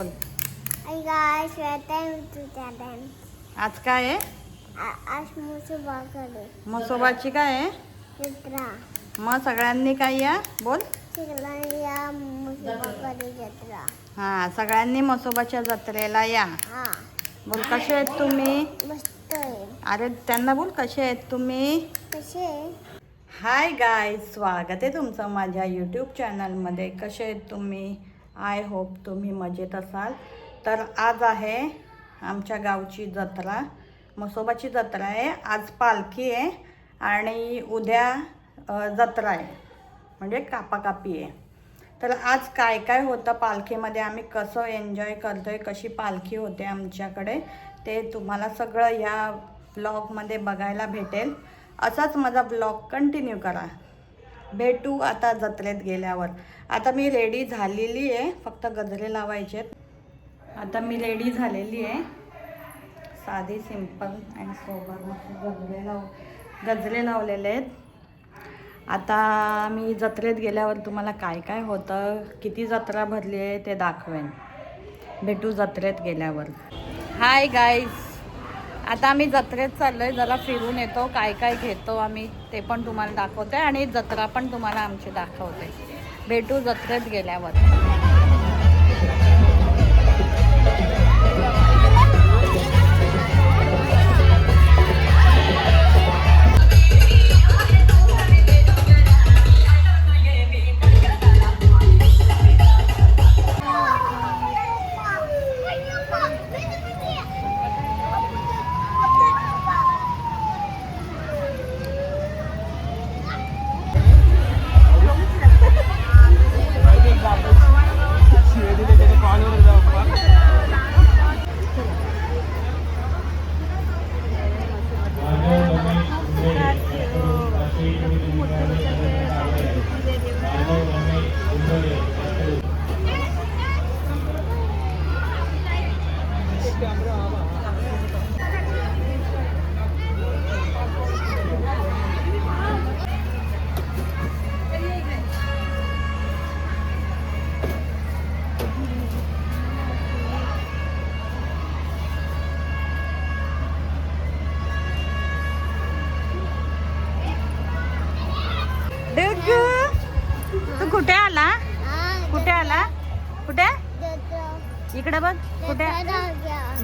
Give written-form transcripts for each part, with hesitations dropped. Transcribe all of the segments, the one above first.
Hi guys, welcome to channel. आज काय आहे? आज मुसुबाकडे मसोबाची काय आहे? जत्रा. मग सगळ्यांनी काय या बोल. सगळ्यांनी या मुसुबाकडे जत्रा. हा, सगळ्यांनी मसोबाच्या जत्रेला या. हा. बोल, कसे आहेत तुम्ही? मस्त आहे. अरे त्यांना बोल, कसे आहेत तुम्ही? कसे? हाय गाईज, स्वागत आहे तुमचं माझ्या यूट्यूब चॅनलमध्ये. कसे आहेत तुम्ही? आय होप तुम्ही मजेत असाल. तर आज आहे आमच्या गावची जत्रा, मसोबाची जत्रा आहे. आज पालखी आहे आणि उद्या जत्रा आहे, म्हणजे कापाकापी आहे. तर आज काय काय होतं पालखीमध्ये, आम्ही कसं एन्जॉय करतोय, कशी पालखी होते आमच्याकडे, ते तुम्हाला सगळं या ब्लॉगमध्ये बघायला भेटेल. असाच माझा ब्लॉग कंटिन्यू करा. भेटू आता जत्रेत गेल्यावर. आता मी रेडी झालेली आहे, फक्त गजरे लावायचे आहेत. आता मी रेडी झालेली आहे, साधी सिंपल अँड सोबर गजरे लावलेले आहेत. आता मी जत्रेत गेल्यावर तुम्हाला काय काय होतं, किती जत्रा भरली आहे ते दाखवेन. भेटू जत्रेत गेल्यावर. हाय गाईज, आता आम्ही जत्रेत चाललो आहे. जरा फिरून येतो, काय काय घेतो आम्ही ते पण तुम्हाला दाखवते आणि जत्रा पण तुम्हाला आमची दाखवते. भेटू जत्रेत गेल्यावर. तू कुठे आला? कुठे आला? कुठे? इकडे बघ. कुठे?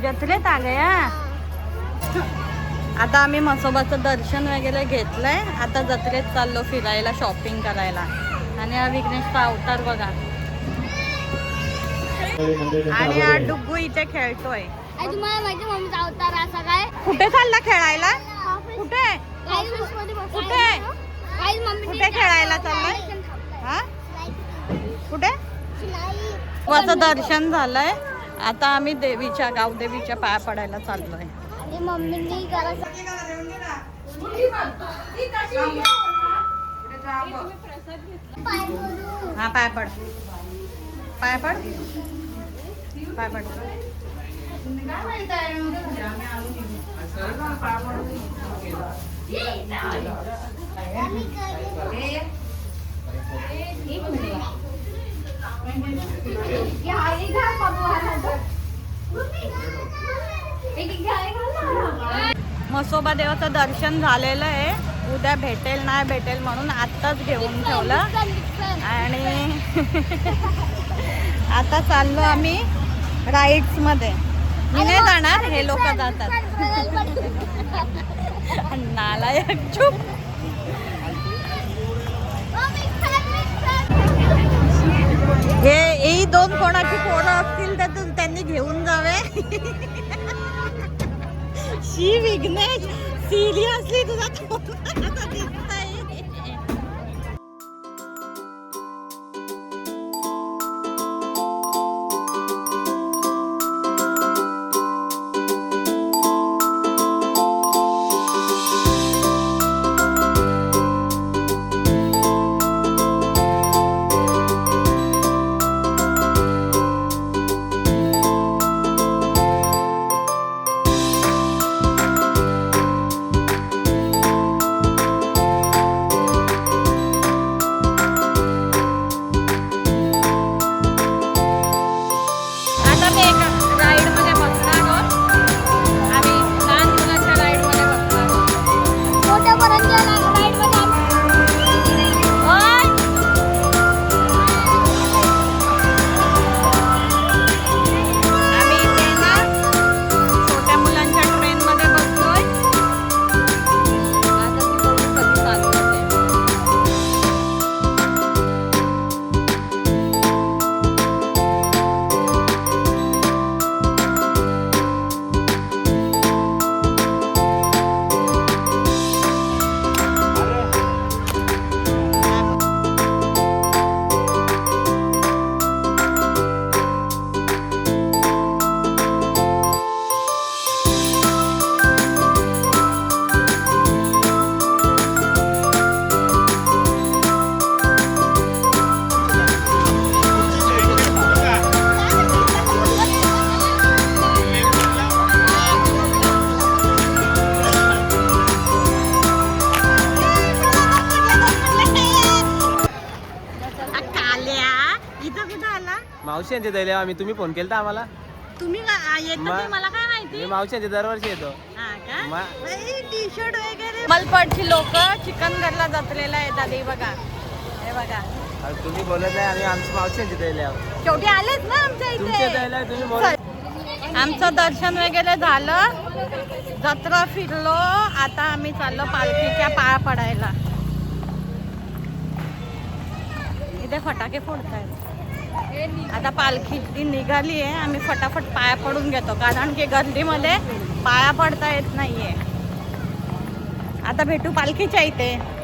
जत्रेत आ गया. आता आम्ही मसोबाचं दर्शन वगैरे घेतलंय. आता जत्रेत चाललो फिरायला, शॉपिंग करायला. आणि हा विघ्नेशचा अवतार बघा. आणि हा डुग्गू इथे खेळतोय. तुम्हाला माहिती मम्मीचा अवतार असा काय? कुठे चालला खेळायला? कुठे कुठे कुठे खेळायला चाललाय? हा, कुठे? देवाचं दर्शन झालंय. आता आम्ही देवीच्या, गावदेवीच्या पाया पडायला चाललोय. मम्मीनी हा, पाय पड, पाय पड, पाय पड. मसोबा देवाचं दर्शन झालेलं आहे. उद्या भेटेल नाही भेटेल म्हणून आत्ताच घेऊन ठेवलं. आणि आता चाललो आम्ही राईड्स मध्ये. मी नाही जाणार, हे लोक जातात. नालायक, चुप. हे दोन कोणाची पोरं असतील तर त्यांनी घेऊन जावे. शी विघ्नेश, सिरियसली तुझा दिसतंय. मावशांचे दैले आम्ही, तुम्ही फोन केलता आम्हाला. तुम्ही येत मग- मला काय माहिती. मी मावशांचे दरवर्षी येतो. टी शर्ट वगैरे. मलपडची लोक चिकनगडला जत्रेला येतात. हे बघा, हे बघा. अरे तुम्ही बोलत नाही, आम्ही आमच्या मावशांचे दैले आहोत. शेवटी आलेच ना आमच्या तुमचे इथे. दैले तुम्ही बोलत. आमचं दर्शन वगैरे झालं, जत्रा फिरलो. आता आम्ही चाललो पालखीच्या पाया पडायला. इथे फटाके फोडतायत. आता पालखी निघाली आहे, आम्ही फटाफट पाया पडून घेतो, कारण की गर्दीमध्ये पाया पडता येत नाहीये. आता भेटू पालखीच्या इथे.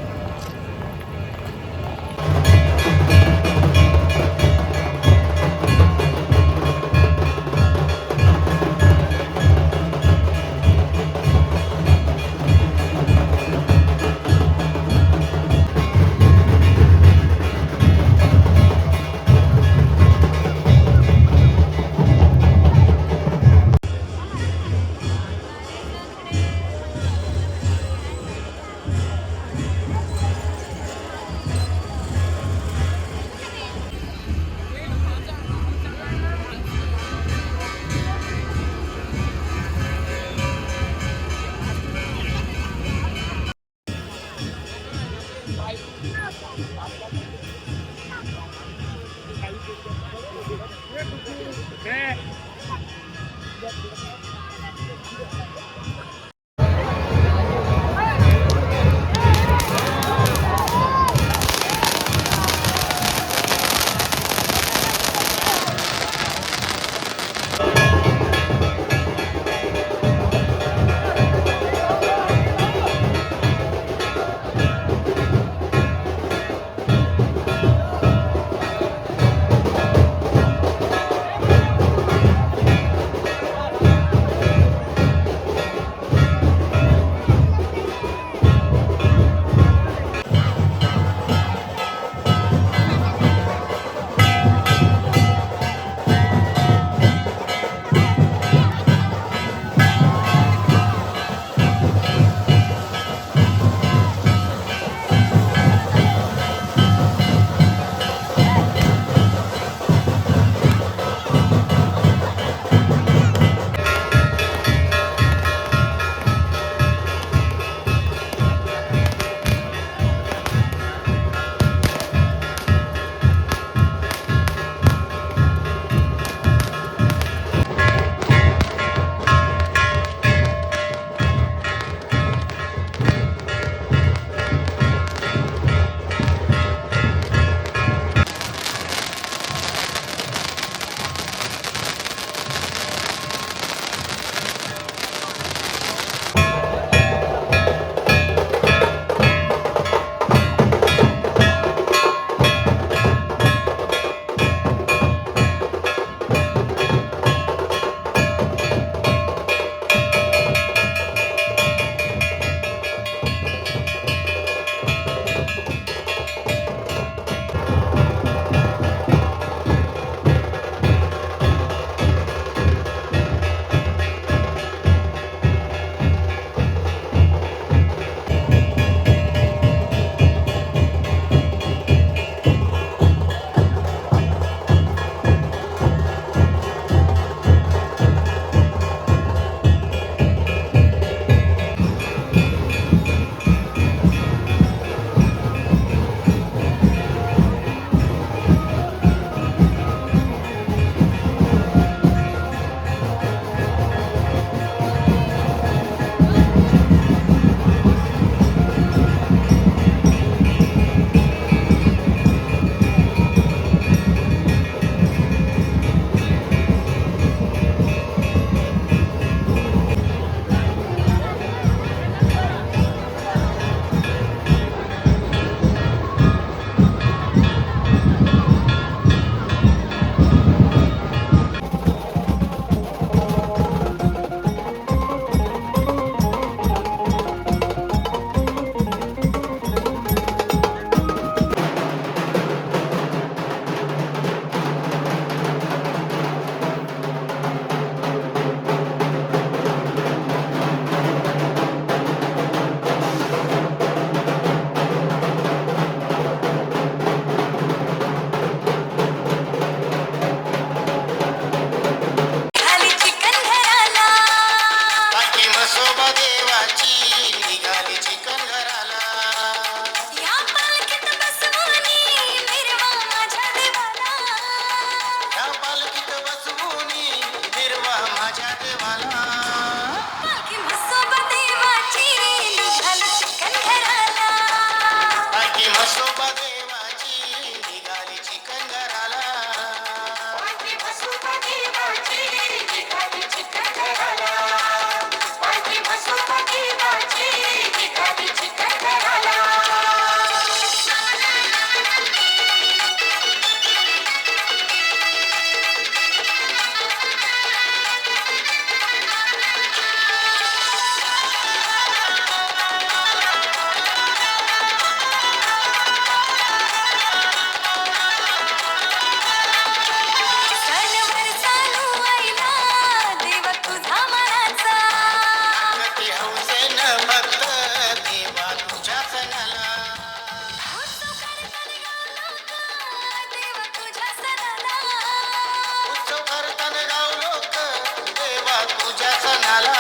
घराला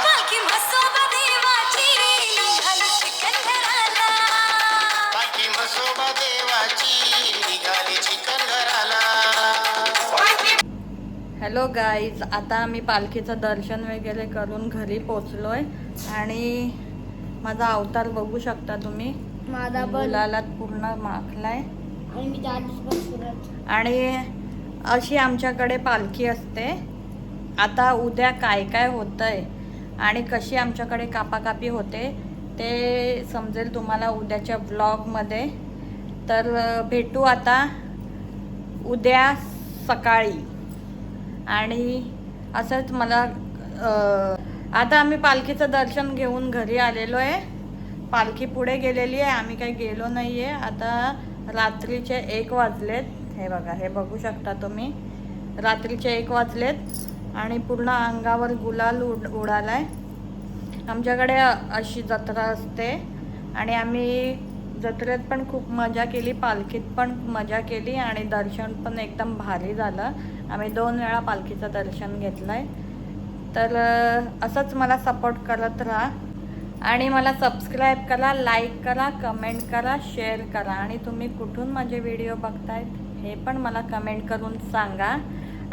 पालखी म्हसोबा देवाची निघाली चिखलदऱ्याला. पालखी म्हसोबा देवाची निघाली चिखलदऱ्याला. हॅलो गाईज, आता आम्ही पालखीचं दर्शन वगैरे करून घरी पोचलोय आणि माझा अवतार बघू शकता तुम्ही. माझा पण गुलालात पूर्ण माखलाय आणि मी दादूच सुरत. आणि अशी आमच्याकडे पालखी असते. आता उद्या काय काय होतंय आणि कशी आमच्याकडे कापाकापी होते ते समजेल तुम्हाला उद्याच्या व्लॉगमध्ये. तर भेटू आता उद्या सकाळी. आणि असंच मला आता आम्ही पालखीचं दर्शन घेऊन घरी आलेलो आहे. पालखी पुढे गेलेली आहे, आम्ही काही गेलो नाही आहे. आता रात्रीचे 1 वाजलेत. हे बघा, हे बघू शकता तुम्ही. रात्रीचे 1 वाजलेत आणि पूर्ण अंगावर गुलाल उडाला आहे. आमच्याकडे अशी जत्रा असते आणि आम्ही जत्रेत पण खूप मजा केली, पालखीत पण मजा केली आणि दर्शन पण एकदम भारी झालं. आम्ही 2 वेळा पालखीचं दर्शन घेतलं आहे. तर असंच मला सपोर्ट करत राहा आणि मला सबस्क्राईब करा, लाईक करा, कमेंट करा, शेअर करा. आणि तुम्ही कुठून माझे व्हिडिओ बघतायत हे पण मला कमेंट करून सांगा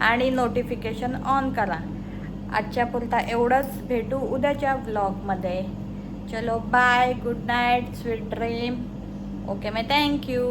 आणि नोटिफिकेशन ऑन करा. आजच्या पुरता एवढंच. भेटू उद्याच्या व्लॉगमध्ये. चलो bye, good night, sweet dream. Okay, मैं थँक्यू.